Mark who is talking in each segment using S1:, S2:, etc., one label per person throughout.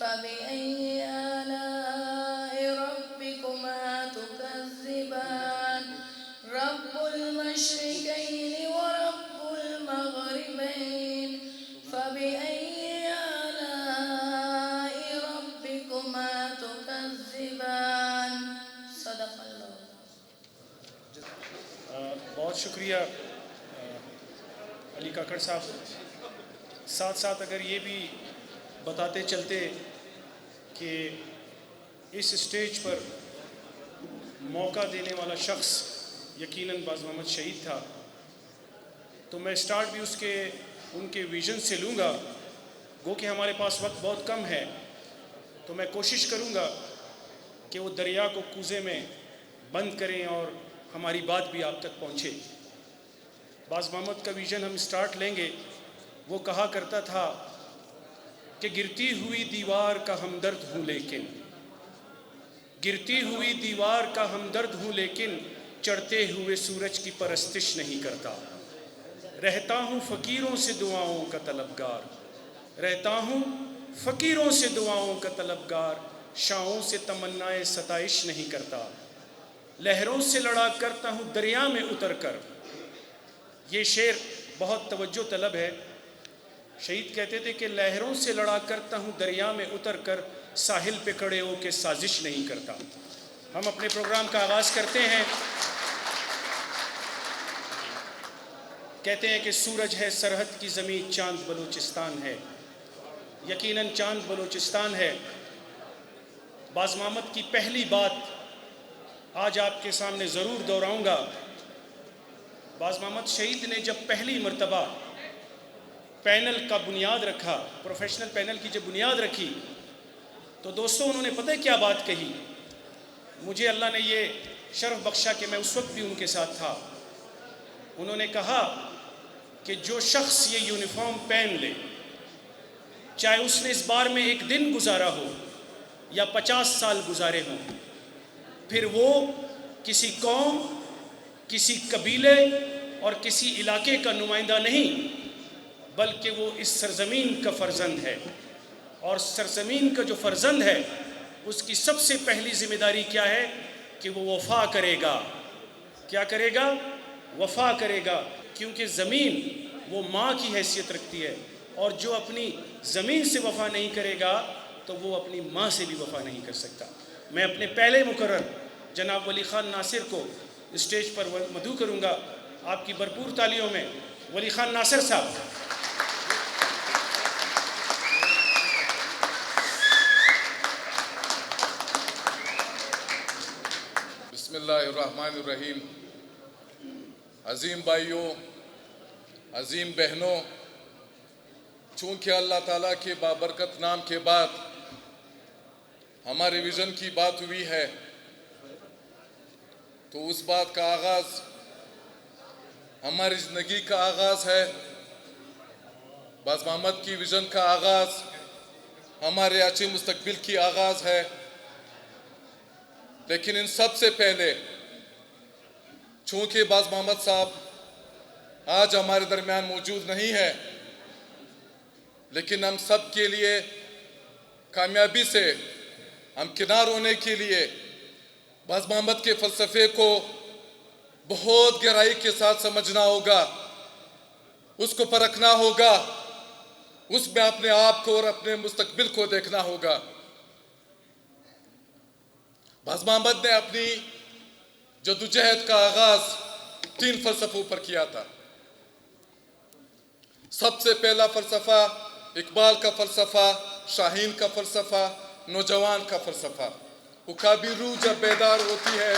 S1: فبأي آلاء ربكما تكذبان رب المشرقين ورب المغربين فبأي آلاء ربكما تكذبان صدق اللہ.
S2: بہت شکریہ علی کاکڑ صاحب. ساتھ ساتھ اگر یہ بھی بتاتے چلتے کہ اس اسٹیج پر موقع دینے والا شخص یقیناً باز محمد شہید تھا، تو میں سٹارٹ بھی ان کے ویژن سے لوں گا. گو کہ ہمارے پاس وقت بہت کم ہے، تو میں کوشش کروں گا کہ وہ دریا کو کوزے میں بند کریں اور ہماری بات بھی آپ تک پہنچے. باز محمد کا ویژن ہم سٹارٹ لیں گے. وہ کہا کرتا تھا کہ گرتی ہوئی دیوار کا ہمدرد ہوں لیکن گرتی ہوئی دیوار کا ہمدرد ہوں لیکن چڑھتے ہوئے سورج کی پرستش نہیں کرتا. رہتا ہوں فقیروں سے دعاؤں کا طلبگار، رہتا ہوں فقیروں سے دعاؤں کا طلبگار، شاہوں سے تمنائے ستائش نہیں کرتا. لہروں سے لڑا کرتا ہوں دریا میں اتر کر. یہ شعر بہت توجہ طلب ہے. شہید کہتے تھے کہ لہروں سے لڑا کرتا ہوں دریا میں اتر کر، ساحل پہ کھڑے ہو کے سازش نہیں کرتا. ہم اپنے پروگرام کا آغاز کرتے ہیں. کہتے ہیں کہ سورج ہے سرحد کی زمین، چاند بلوچستان ہے. یقیناً چاند بلوچستان ہے. باز محمد کی پہلی بات آج آپ کے سامنے ضرور دہراؤں گا. باز محمد شہید نے جب پہلی مرتبہ پینل کا بنیاد رکھا، پروفیشنل پینل کی جب بنیاد رکھی، تو دوستوں انہوں نے پتہ کیا بات کہی؟ مجھے اللہ نے یہ شرف بخشا کہ میں اس وقت بھی ان کے ساتھ تھا. انہوں نے کہا کہ جو شخص یہ یونیفارم پہن لے، چاہے اس نے اس بار میں ایک دن گزارا ہو یا 50 سال گزارے ہوں، پھر وہ کسی قوم، کسی قبیلے اور کسی علاقے کا نمائندہ نہیں، بلکہ وہ اس سرزمین کا فرزند ہے. اور سرزمین کا جو فرزند ہے اس کی سب سے پہلی ذمہ داری کیا ہے؟ کہ وہ وفا کرے گا. کیا کرے گا؟ وفا کرے گا. کیونکہ زمین وہ ماں کی حیثیت رکھتی ہے، اور جو اپنی زمین سے وفا نہیں کرے گا تو وہ اپنی ماں سے بھی وفا نہیں کر سکتا. میں اپنے پہلے مقرر جناب ولی خان ناصر کو اسٹیج پر مدعو کروں گا. آپ کی بھرپور تالیوں میں ولی خان ناصر صاحب.
S3: بسم اللہ الرحمن الرحیم. عظیم بھائیوں، عظیم بہنوں، چونکہ اللہ تعالیٰ کے بابرکت نام کے بعد ہمارے ویژن کی بات ہوئی ہے، تو اس بات کا آغاز ہماری زندگی کا آغاز ہے. باز محمد کی ویژن کا آغاز ہمارے اچھے مستقبل کی آغاز ہے. لیکن ان سب سے پہلے چونکہ باز محمد صاحب آج ہمارے درمیان موجود نہیں ہے، لیکن ہم سب کے لیے کامیابی سے ہمکنار ہونے کے لیے باز محمد کے فلسفے کو بہت گہرائی کے ساتھ سمجھنا ہوگا، اس کو پرکھنا ہوگا، اس میں اپنے آپ کو اور اپنے مستقبل کو دیکھنا ہوگا. باز محمد نے اپنی جدوجہد کا آغاز 3 فلسفوں پر کیا تھا. سب سے پہلا فلسفہ اقبال کا فلسفہ، شاہین کا فلسفہ، نوجوان کا فلسفہ. اکابی روح جب بیدار ہوتی ہے،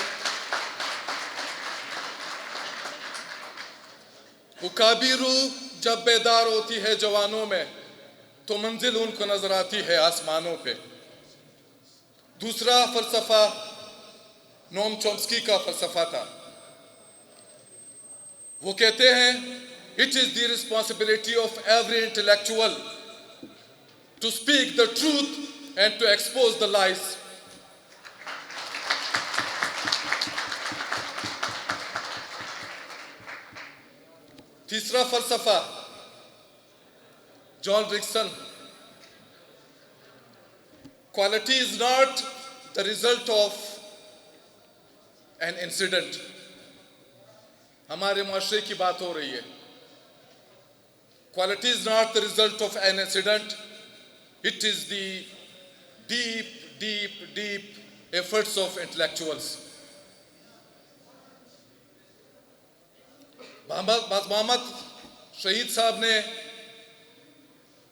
S3: اکابی روح جب بیدار ہوتی ہے جوانوں میں، تو منزل ان کو نظر آتی ہے آسمانوں پہ. دوسرا فلسفہ نوم چومسکی کا فلسفہ تھا. وہ کہتے ہیں it is the responsibility of every intellectual to speak the truth and to expose the lies. تیسرا فلسفہ جان Dixon. quality is not the result of an incident. ہمارے معاشرے کی بات ہو رہی ہے. Quality is not the result of an incident. It is the deep efforts of intellectuals. باز محمد شہید صاحب نے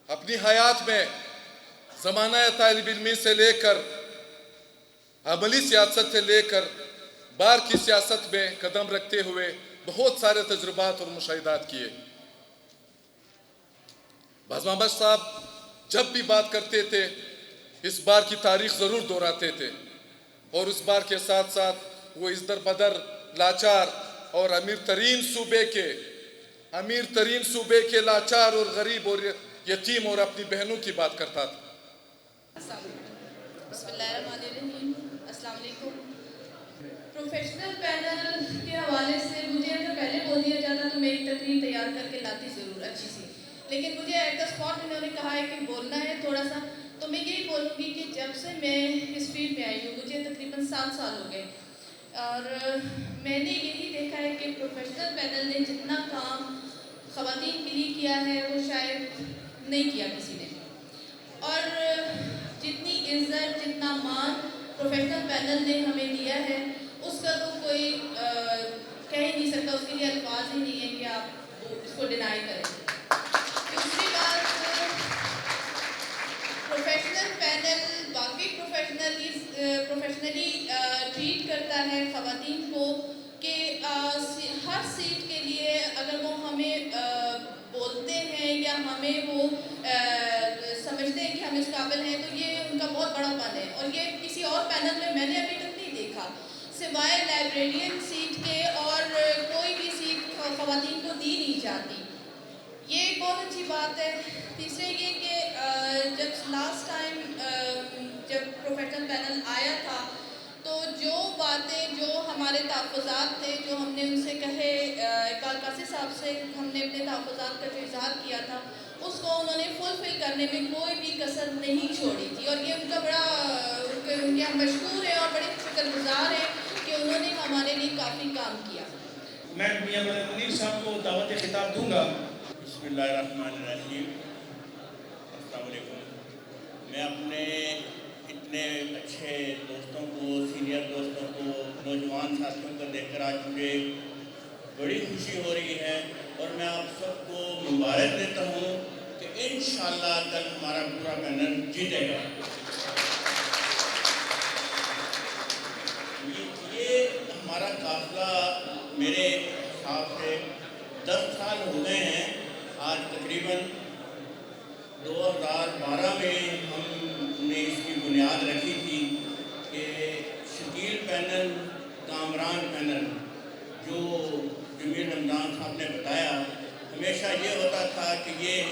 S3: اپنی حیات میں زمانہ طالب علمی سے لے کر عملی سیاست سے لے کر بار کی سیاست میں قدم رکھتے ہوئے بہت سارے تجربات اور مشاہدات کیے. باز محمد صاحب جب بھی بات کرتے تھے اس بار کی تاریخ ضرور دہراتے تھے اور اس بار کے ساتھ ساتھ وہ اس در بدر لاچار اور امیر ترین صوبے کے لاچار اور غریب اور یتیم اور اپنی بہنوں کی بات کرتا تھا.
S1: بسم اللہ الرحمن الرحیم. السلام علیکم. پروفیشنل پینل کے حوالے سے مجھے اگر پہلے بول دیا جاتا تو میری تقریر تیار کر کے لاتی ضرور اچھی سی, لیکن مجھے ایٹ دا اسپاٹ انہوں نے کہا ہے کہ بولنا ہے تھوڑا سا, تو میں یہی بولوں گی کہ جب سے میں اس فیلڈ میں آئی ہوں مجھے تقریباً 7 سال ہو گئے, اور میں نے یہی دیکھا ہے کہ پروفیشنل پینل نے جتنا کام خواتین کے لیے کیا ہے وہ شاید نہیں کیا کسی نے, اور جتنی عزت جتنا مان پروفیشنل پینل نے ہمیں دیا ہے اس کا تو کوئی کہہ ہی نہیں سکتا, اس کے لیے الفاظ ہی نہیں ہے کہ آپ اس کو ڈینائی کریں. دوسری بات, پروفیشنل پینل واقعی پروفیشنلی ٹریٹ کرتا ہے خواتین کو کہ ہر سیٹ کے لیے اگر وہ ہمیں بولتے ہیں یا ہمیں وہ سمجھتے ہیں کہ ہم اس قابل ہیں تو یہ ان کا بہت بڑا پن ہے, اور یہ کسی اور پینل میں نے ابھی تک نہیں دیکھا سوائے لائبریرین سیٹ کے, اور کوئی بھی سیٹ خواتین کو دی نہیں جاتی. یہ ایک بہت اچھی بات ہے. تیسرے یہ کہ جب لاسٹ ٹائم جب پروفیشنل پینل آیا تھا تو جو باتیں جو ہمارے تحفظات تھے جو ہم نے ان سے کہے, اقبال قاصد صاحب سے ہم نے اپنے تحفظات کا جو اظہار کیا تھا اس کو انہوں نے فلفل کرنے میں کوئی بھی کسر نہیں چھوڑی تھی, اور یہ ان کا بڑا ان کے ہم مشکور ہیں اور بڑے شکر گزار ہیں کہ انہوں نے ہمارے لیے کافی کام کیا.
S2: میں میاں مدد منیر صاحب کو دعوت خطاب دوں گا.
S4: بسم اللہ الرحمن الرحیم. السلام علیکم. میں اپنے اتنے اچھے دوستوں کو, سینئر دوستوں کو, نوجوان ساتھیوں کو دیکھ کر آج مجھے بڑی خوشی ہو رہی ہے, اور میں آپ سب کو مبارک دیتا ہوں کہ انشاءاللہ کل ہمارا پورا پینل جیتے گا. یہ ہمارا قافلہ میرے حساب سے 10 سال ہو گئے ہیں. آج تقریباً 2012 میں ہم نے اس کی بنیاد رکھی تھی کہ شکیل پینل, کامران پینل, جو جمیل رمضان صاحب نے بتایا, ہمیشہ یہ ہوتا تھا کہ یہ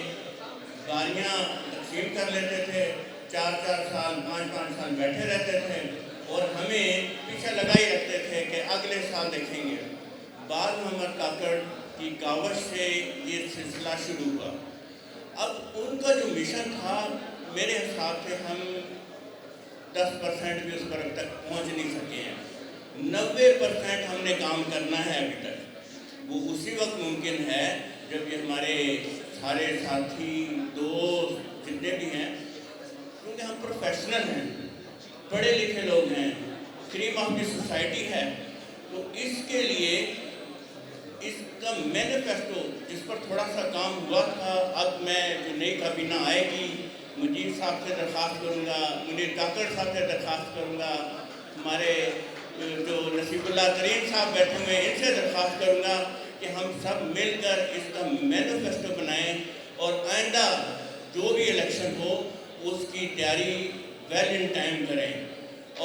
S4: گاڑیاں تقسیم کر لیتے تھے, 4 سال 5 سال بیٹھے رہتے تھے اور ہمیں پیچھے لگائی رکھتے تھے کہ اگلے سال دیکھیں گے. باز محمد کاکڑ کی کاوش سے یہ سلسلہ شروع ہوا. اب ان کا جو مشن تھا میرے حساب سے ہم 10% بھی اس پر اب تک پہنچ نہیں سکے ہیں. 90% ہم نے کام کرنا ہے ابھی تک. وہ اسی وقت ممکن ہے جب یہ ہمارے سارے ساتھی دوست جتنے بھی ہیں, کیونکہ ہم پروفیشنل ہیں, پڑھے لکھے لوگ ہیں, کریم آف دی سوسائٹی ہے, تو اس کے لیے اس کا مینیفیسٹو جس پر تھوڑا سا کام ہوا تھا, اب میں جو نئی کابینہ آئے گی مجید صاحب سے درخواست کروں گا, منیر کاکڑ صاحب سے درخواست کروں گا, ہمارے جو نصیب اللہ کریم صاحب بیٹھے ہوئے ان سے درخواست کروں گا کہ ہم سب مل کر اس کا مینیفیسٹو بنائیں, اور آئندہ جو بھی الیکشن ہو اس کی تیاری ویل ان ٹائم کریں.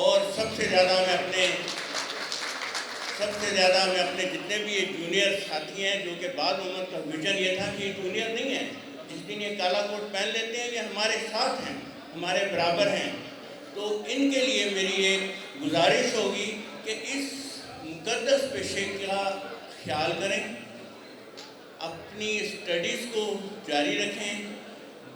S4: اور سب سے زیادہ میں اپنے جتنے بھی یہ جونیئر ساتھی ہیں, جو کہ باز محمد کا ویژن یہ تھا کہ یہ جونیئر نہیں ہے, جس دن یہ کالا کوٹ پہن لیتے ہیں یہ ہمارے ساتھ ہیں, ہمارے برابر ہیں, تو ان کے لیے میری ایک گزارش ہوگی کہ اس مقدس پیشے کا خیال کریں, اپنی اسٹڈیز کو جاری رکھیں,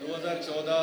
S5: 2014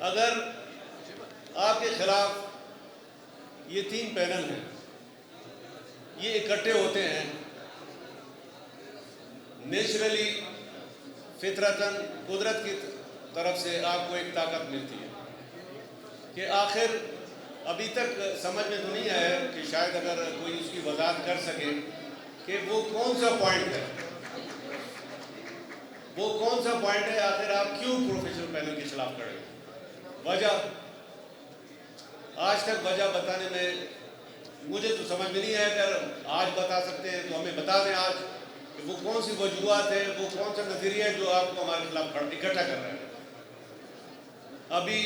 S5: اگر آپ کے خلاف یہ 3 پینل ہیں، یہ اکٹھے ہوتے ہیں، نیچرلی فطرتاً قدرت کی طرف سے آپ کو ایک طاقت ملتی ہے کہ آخر ابھی تک سمجھ میں تو نہیں آیا کہ شاید اگر کوئی اس کی وضاحت کر سکے کہ وہ کون سا پوائنٹ ہے، وہ کون سا پوائنٹ ہے آخر آپ کیوں پروفیشنل پینل کے خلاف کھڑے ہیں؟ وجہ آج تک وجہ بتانے میں مجھے تو سمجھ میں نہیں آیا، اگر آج بتا سکتے ہیں تو ہمیں بتا دیں آج کہ وہ کون سی وجوہات ہے، وہ کون سا نظریہ ہے جو آپ کو ہمارے خلاف اکٹھا کر رہا ہے۔ ابھی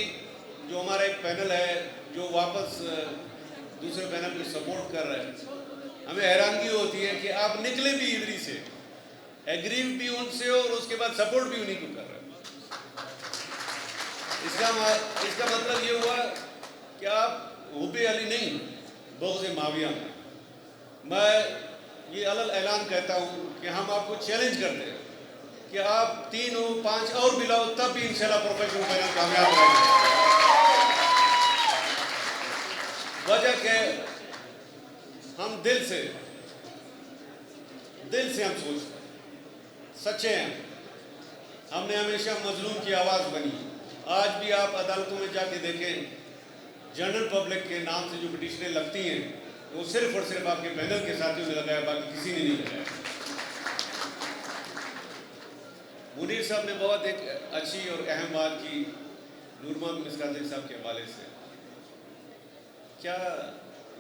S5: جو ہمارا ایک پینل ہے جو واپس دوسرے پینل کو سپورٹ کر رہا ہے، ہمیں حیرانگی ہوتی ہے کہ آپ نکلے بھی ادھری سے، ایگری بھی ان سے اور اس کے بعد سپورٹ بھی انہیں کو کر رہے ہیں۔ اس کا مطلب یہ ہوا کہ آپ حب علی نہیں، بغض معاویہ میں۔ میں یہ علل اعلان کہتا ہوں کہ ہم آپ کو چیلنج کرتے ہیں کہ آپ 3 ہو 5 اور بھی لاؤ، تب بھی انشاءاللہ پروفیشنل پینل کامیاب رہے گا۔ وجہ کہ ہم دل سے ہم سوچتے ہیں، سچے ہیں، ہم نے ہمیشہ مظلوم کی آواز بنی۔ آج بھی آپ عدالتوں میں جا کے دیکھیں، جنرل پبلک کے نام سے جو پٹیشنیں لگتی ہیں وہ صرف اور صرف آپ کے پینل کے ساتھیوں نے لگایا، باقی کسی نے نہیں لگایا۔ منیر صاحب نے بہت ایک اچھی اور اہم بات کی نور محمد مسکازی صاحب کے حوالے سے۔ کیا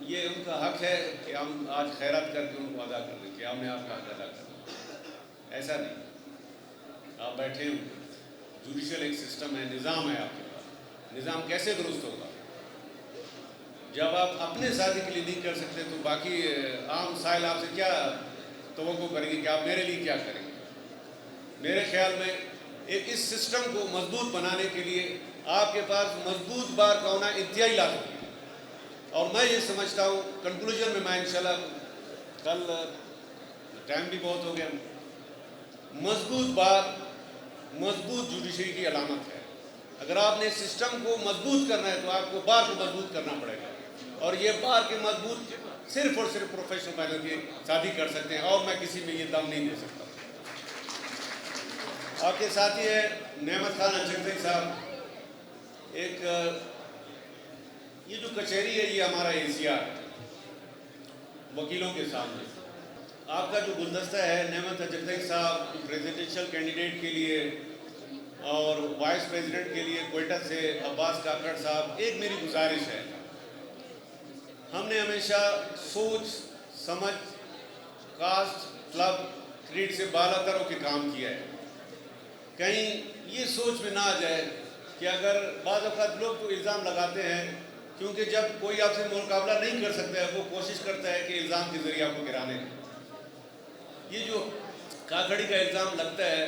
S5: یہ ان کا حق ہے کہ ہم آج خیرات کر کے ان کو ادا کر دیں کہ ہم نے آپ کا حق ادا کر دیا؟ ایسا نہیں، آپ بیٹھے ہوں، جوڈیشل ایک سسٹم ہے، نظام ہے آپ کے پاس، نظام کیسے درست ہوگا جب آپ اپنے ساتھی کے لیے نہیں کر سکتے تو باقی عام سائل آپ سے کیا توقع کریں گے کہ آپ میرے لیے کیا کریں گے؟ میرے خیال میں اس سسٹم کو مضبوط بنانے کے لیے آپ کے پاس مضبوط بار کا ہونا انتہائی لازمی ہے۔ اور میں یہ سمجھتا ہوں کنکلوژن میں انشاءاللہ، کل ٹائم بھی بہت ہو گیا، مضبوط بار مضبوط جوڈیشری کی علامت ہے۔ اگر آپ نے سسٹم کو مضبوط کرنا ہے تو آپ کو بار کو مضبوط کرنا پڑے گا، اور یہ بار کے مضبوط صرف اور صرف پروفیشنل پینل کے ساتھ ہی کر سکتے ہیں، اور میں کسی میں یہ دم نہیں دے سکتا۔ آپ کے ساتھی ہیں نعمت خان اچکزئی صاحب، ایک یہ جو کچہری ہے یہ ہمارا ACR ہے وکیلوں کے سامنے۔ آپ کا جو گلدستہ ہے نعمت اچکزئی صاحب پریزیڈنشل کینڈیڈیٹ کے لیے اور وائس پریزیڈنٹ کے لیے کوئٹہ سے عباس کاکڑ صاحب، ایک میری گزارش ہے، ہم نے ہمیشہ سوچ سمجھ کاسٹ کلب کریڈ سے بالا تر ہو کے کام کیا ہے۔ کہیں یہ سوچ میں نہ آ جائے کہ اگر بعض اوقات لوگ تو الزام لگاتے ہیں کیونکہ جب کوئی آپ سے مقابلہ نہیں کر سکتا ہے وہ کوشش کرتا ہے کہ الزام کے ذریعے آپ کو گرانے کا۔ یہ جو کاکڑی کا الزام لگتا ہے،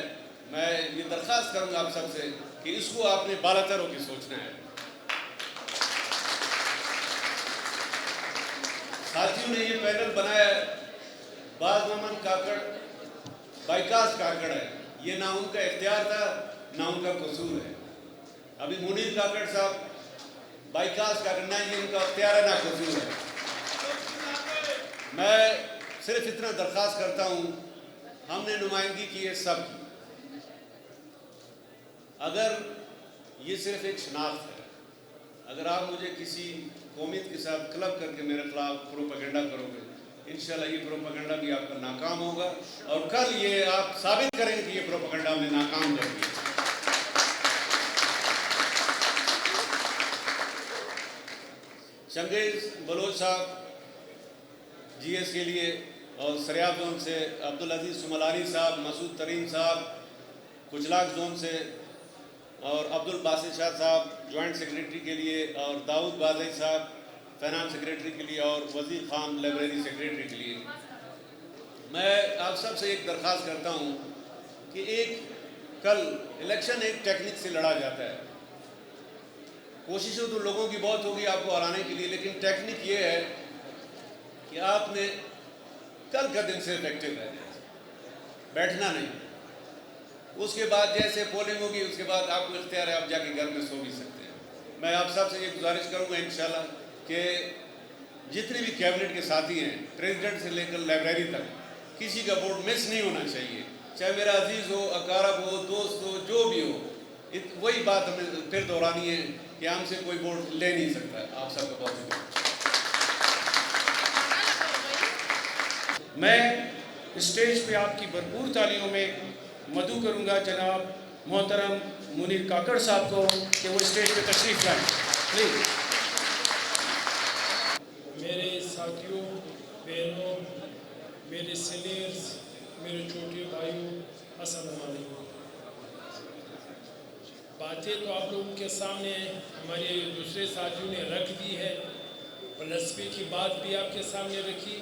S5: میں یہ درخواست کروں گا آپ سب سے کہ اس کو آپ نے بالا تر ہو کے سوچنا ہے۔ ساتھیوں نے یہ پینل بنایا ہے، باز محمد کاکڑ بائیکاس کاکڑ ہے، یہ نہ ان کا اختیار تھا نہ ان کا قصور ہے۔ ابھی منیر کاکڑ صاحب بائیکاس کاکڑ، نہ یہ ان کا اختیار ہے نہ قصور ہے۔ میں صرف اتنا درخواست کرتا ہوں، ہم نے نمائندگی کی ہے سب کی، اگر یہ صرف ایک شناخت ہے، اگر آپ مجھے کسی قومیت کے ساتھ کلب کر کے میرے خلاف پروپیگنڈا کرو گے، انشاءاللہ یہ پروپیگنڈا بھی آپ کا ناکام ہوگا، اور کل یہ آپ ثابت کریں گے کہ یہ پروپیگنڈا ہم نے ناکام کر دیا۔ چنگیز بلوچ صاحب GS کے لیے، اور سریاب زون سے عبدالعزیز سملانی صاحب، مسعود ترین صاحب کچلاک زون سے، اور عبدالباسط شاہ صاحب جوائنٹ سیکریٹری کے لیے، اور داؤد بازئی صاحب فائنانس سیکریٹری کے لیے، اور وزیر خان لائبریری سیکریٹری کے لیے۔ میں آپ سب سے ایک درخواست کرتا ہوں کہ کل الیکشن ایک ٹیکنک سے لڑا جاتا ہے، کوششیں تو لوگوں کی بہت ہوگی آپ کو ہرانے کے لیے، لیکن ٹیکنک یہ ہے کہ آپ نے کل کا دن صرف ایکٹیو رہنا ہے، بیٹھنا نہیں۔ اس کے بعد جیسے پولنگ ہوگی اس کے بعد آپ کو اختیار ہے، آپ جا کے گھر میں سو بھی سکتے ہیں۔ میں آپ سب سے یہ گزارش کروں گا انشاءاللہ کہ جتنے بھی کیبنٹ کے ساتھی ہیں پریزیڈنٹ سے لے کر لائبریری تک کسی کا ووٹ مس نہیں ہونا چاہیے، چاہے میرا عزیز ہو، اقارب ہو، دوست ہو، جو بھی ہو، وہی بات ہمیں پھر دہرانی ہے کہ ہم سے کوئی ووٹ لے نہیں سکتا ہے۔ آپ سب کا بہت شکریہ۔
S2: میں اسٹیج پہ آپ کی بھرپور تالیوں میں مدعو کروں گا جناب محترم منیر کاکڑ صاحب کو کہ وہ اسٹیج پہ تشریف لائیں، پلیز۔
S6: میرے ساتھیوں، بہنوں، میرے سینئرز، میرے چھوٹے بھائیوں، السلام علیکم۔ باتیں تو آپ لوگوں کے سامنے ہمارے دوسرے ساتھیوں نے رکھ دی ہے، فلسفے کی بات بھی آپ کے سامنے رکھی،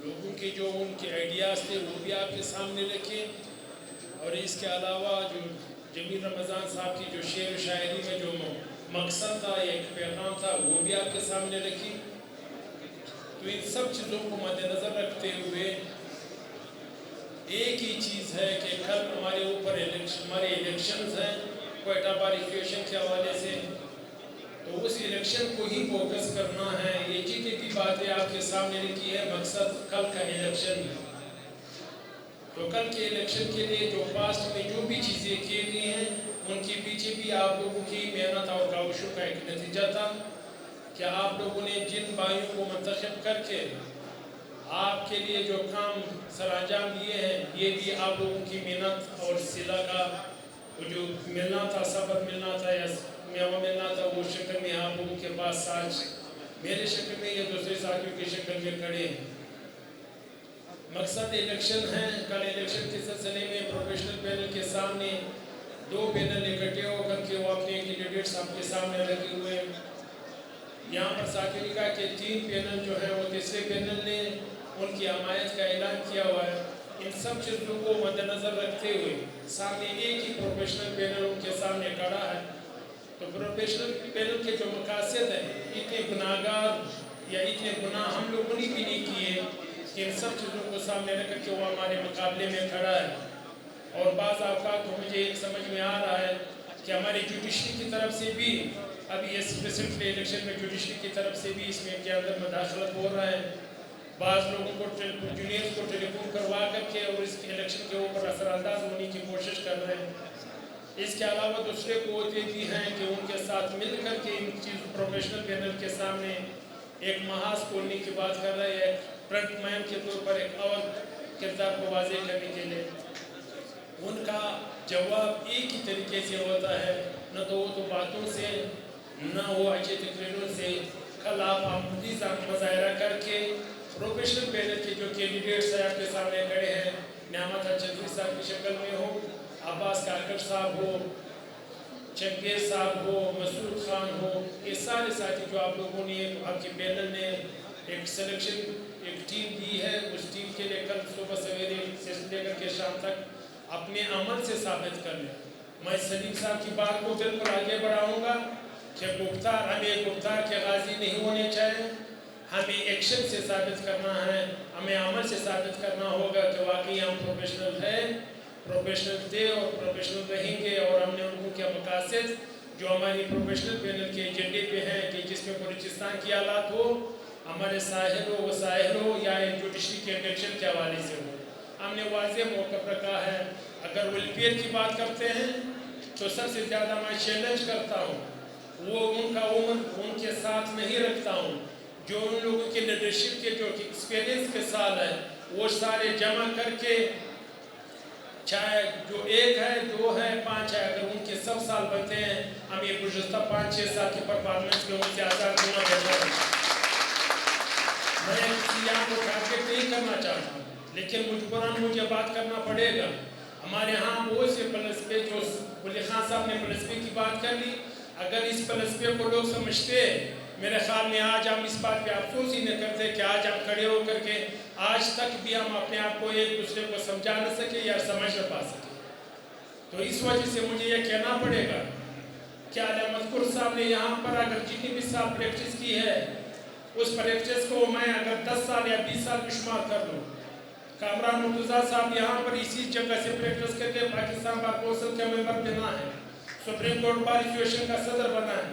S6: لوگوں کے جو ان کے آئیڈیاز تھے وہ بھی آپ کے سامنے رکھے، اور اس کے علاوہ جو جمیل رمضان صاحب کی جو شعر و شاعری میں جو مقصد تھا، ایک پیغام تھا، وہ بھی آپ کے سامنے رکھی۔ تو ان سب چیزوں کو مد نظر رکھتے ہوئے ایک ہی چیز ہے کہ کل ہمارے اوپر ہمارے الیکشنز ہیں کوئٹہ بار ایسوسیشن کے حوالے سے، تو اس الیکشن کو ہی فوکس کرنا ہے۔ یہ جتنی بھی باتیں آپ کے سامنے رکھی ہے، مقصد کل کا الیکشن ہے۔ تو کل کے الیکشن کے لیے جو پاسٹ میں جو بھی چیزیں کی گئی ہیں، ان کے پیچھے بھی آپ لوگوں کی محنت اور کاوشوں کا ایک نتیجہ تھا کہ آپ لوگوں نے جن بھائیوں کو منتخب کر کے آپ کے لیے جو کام سر انجام دیے ہیں، یہ بھی آپ لوگوں کی محنت اور صلہ کا جو ملنا تھا، صبر ملنا تھا یا میوہ ملنا تھا، وہ شکل میں آپ لوگوں کے پاس آج میرے شکل میں یا دوسرے ساتھیوں کی شکل میں کھڑے ہیں۔ مقصد الیکشن ہے، کل الیکشن کے سلسلے میں پروفیشنل پینل کے سامنے 2 پینل اکٹھے ہو کر کے وہ اپنے کینڈیڈیٹس آپ کے سامنے رکھے ہوئے ہیں۔ یہاں پر ساتھیوں نے کہا کہ 3 پینل جو ہے وہ تیسرے پینل نے ان کی حمایت کا اعلان کیا ہوا ہے۔ ان سب چیزوں کو مد نظر رکھتے ہوئے سامنے ایک ہی پروفیشنل پینل ان کے سامنے کھڑا ہے، تو پروفیشنل پینل کے جو مقاصد ہیں، اتنے گناہگار یا اتنے گناہ ہم لوگوں نے بھی نہیں کیے کہ ان سب چیزوں کو سامنے رکھ کے وہ ہمارے مقابلے میں کھڑا ہے۔ اور بعض اوقات تو مجھے ایک سمجھ میں آ رہا ہے کہ ہماری جوڈیشری کی طرف سے بھی ابھی اس اسپیسیفک الیکشن میں جوڈیشری کی طرف سے بھی اس میں کے اندر مداخلت ہو رہا ہے، بعض لوگوں کو جونیئرز کو ٹیلی فون کروا کر کے اور اس کے الیکشن کے اوپر اثر انداز ہونے کی کوشش کر رہے ہیں۔ اس کے علاوہ دوسرے قوتیں بھی ہیں کہ ان کے ساتھ مل کر کے ان چیز پروفیشنل پینل کے سامنے ایک محاذ کھولنے کی بات کر رہے ہیں، فرنٹ مین کے طور پر ایک اور کردار کو واضح کرنے کے لیے۔ ان کا جواب ایک ہی طریقے سے ہوتا ہے، نہ تو وہ تو باتوں سے، نہ وہ اچھے تقریروں سے۔ کل آپ عملی مظاہرہ کر کے پروفیشنل پینل کے جو کینڈیڈیٹس ہیں آپ کے سامنے کھڑے ہیں، نعمت چودھری صاحب کی شکل میں ہو، عباس کاکڑ صاحب ہو، چنگیز صاحب ہو، مسعود خان ہو، یہ سارے ساتھی جو آپ لوگوں نے آپ کے پینل نے ایک سلیکشن ایک ٹیم دی ہے، اس ٹیم کے لیے کل صبح سویرے سے لے کر کے شام تک اپنے عمل سے ثابت کر لیں۔ میں سلیم صاحب کی بات کو بالکل آگے بڑھاؤں گا کہ ہمیں گفتار کے غازی نہیں ہونے چاہیے، ہمیں ایکشن سے ثابت کرنا ہے، ہمیں عمل سے ثابت کرنا ہوگا کہ واقعی ہم پروفیشنل ہیں، پروفیشنل تھے اور پروفیشنل رہیں گے، اور ہم نے ان کو کیا مقاصد جو ہماری پروفیشنل پینل کے ایجنڈے پہ ہیں کہ جس میں بلوچستان کی حالات ہو، ہمارے ساحل ہو، وسائل ہو یا جوڈیشری کے انڈکشن کے حوالے سے ہو، ہم نے واضح موقف رکھا ہے۔ اگر ویلفیئر کی بات کرتے ہیں تو سب سے زیادہ میں چیلنج کرتا ہوں، وہ ان کا عمر ان کے ساتھ نہیں رکھتا ہوں، جو ان لوگوں کے لیڈرشپ کے جو ایکسپیرینس کے سال ہے وہ سارے جمع کر کے، چاہے جو 1 ہے 2 ہے 5 ہے، اگر ان کے سب سال بنتے ہیں، ہم یہ گزشتہ 5-6 سال کی پرفارمنس میں ان سے آزاد ہونا بہتر ہے۔ میں کسی یہاں کو ٹارگیٹ نہیں کرنا چاہتا ہوں، لیکن مجبوراً مجھے بات کرنا پڑے گا۔ ہمارے ہاں وہ سے فلسفے جو ولی خان صاحب نے فلسفے کی بات کر لی، اگر اس فلسفے کو لوگ سمجھتے، میرے خیال میں آج ہم اس بات پہ افسوس ہی نہ کرتے کہ آج ہم کھڑے ہو کر کے آج تک بھی ہم اپنے آپ کو ایک دوسرے کو سمجھا نہ سکے یا سمجھ نہ پا سکے۔ تو اس وجہ سے مجھے یہ کہنا پڑے گا کہ علی مذکور صاحب نے یہاں پر اگر جتنی بھی سال پریکٹس کی ہے، اس پریکٹس کو میں اگر 10 سال یا 20 سال میں شمار کر لوں، کامران مرتضیٰ صاحب یہاں پر اسی جگہ سے پریکٹس کر کے پاکستان بار کونسل کے ممبر بنا ہے، سپریم کورٹ بار ایسوسیشن کا صدر بنا ہے،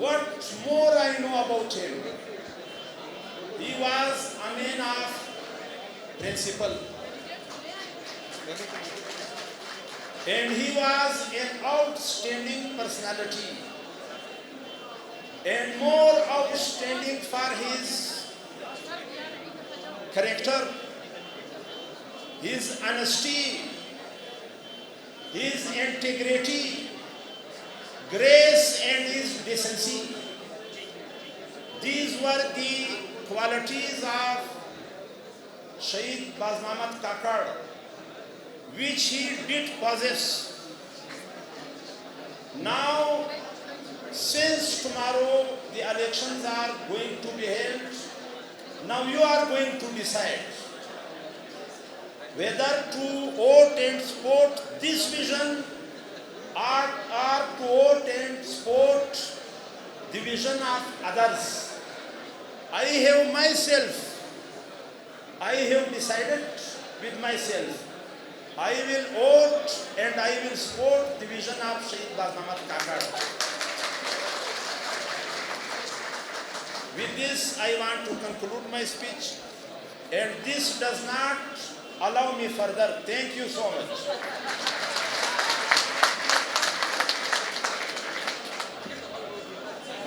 S7: What more I know about him? He was a man of principle, and he was an outstanding personality, and more outstanding for his character, his honesty, his integrity, grace and his decency. These were the qualities of Shaheed Baz Mohammad Kakad, which he did possess. Now, since tomorrow the elections are going to be held, now you are going to decide whether to vote and support this vision or to vote and support the vision of others. I have decided with myself, I will vote and I will support the vision of Shaheed Baz Mohammad Kakad. With this, I want to conclude my speech, and this does not allow me further. Thank you so much.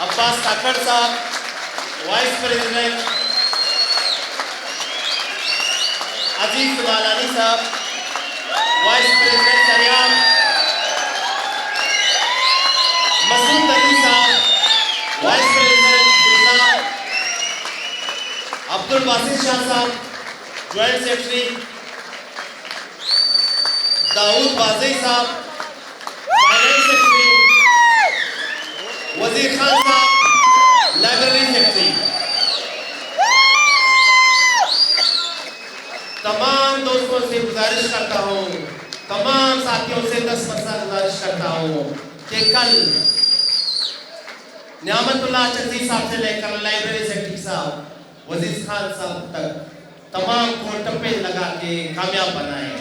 S8: عباس کاکڑ صاحب vice president, عزیز سمالانی صاحب vice president Sariab, مسعود علی صاحب vice president گلزار، عبد الباسط شاہ صاحب joint secretary, داؤد بازی صاحب finance secretary, وزیر خان صاحب library secretary, تمام دوستوں سے گزارش کرتا ہوں، تمام ساتھیوں سے 10% گزارش کرتا ہوں کہ کل نعمت اللہ چکزی صاحب سے لے کر لائبریری سیکرٹری صاحب وزیر خان صاحب تک تمام کو ٹپے لگا کے کامیاب بنائیں۔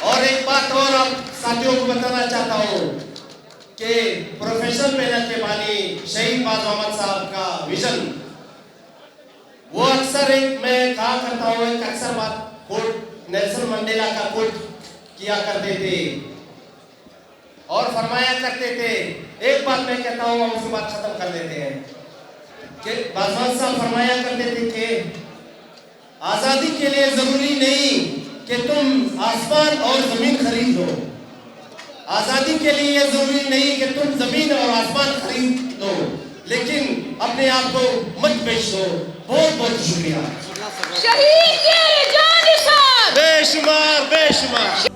S8: اور ایک بات اور آپ ساتھیوں کو بتانا چاہتا ہوں کہ پروفیشنل پینل کے بانی شہید باز محمد صاحب کا ویژن، وہ اکثر میں کہا کرتا ہوں، ایک اکثر بات کوٹ نیلسن منڈیلا کا کوٹ کیا کرتے تھے اور فرمایا کرتے تھے، ایک بات میں کہتا ہوں ہم اس بات ختم کر دیتے ہیں کہ باز محمد صاحب فرمایا کرتے تھے کہ آزادی کے لیے ضروری نہیں کہ تم آسمان اور زمین خرید لو، آزادی کے لیے یہ ضروری نہیں کہ تم زمین اور آسمان خرید لو، لیکن اپنے آپ کو مت بیچ دو۔ بہت بہت شکریہ۔
S1: شہید کے جان نثار
S8: بے شمار بے شمار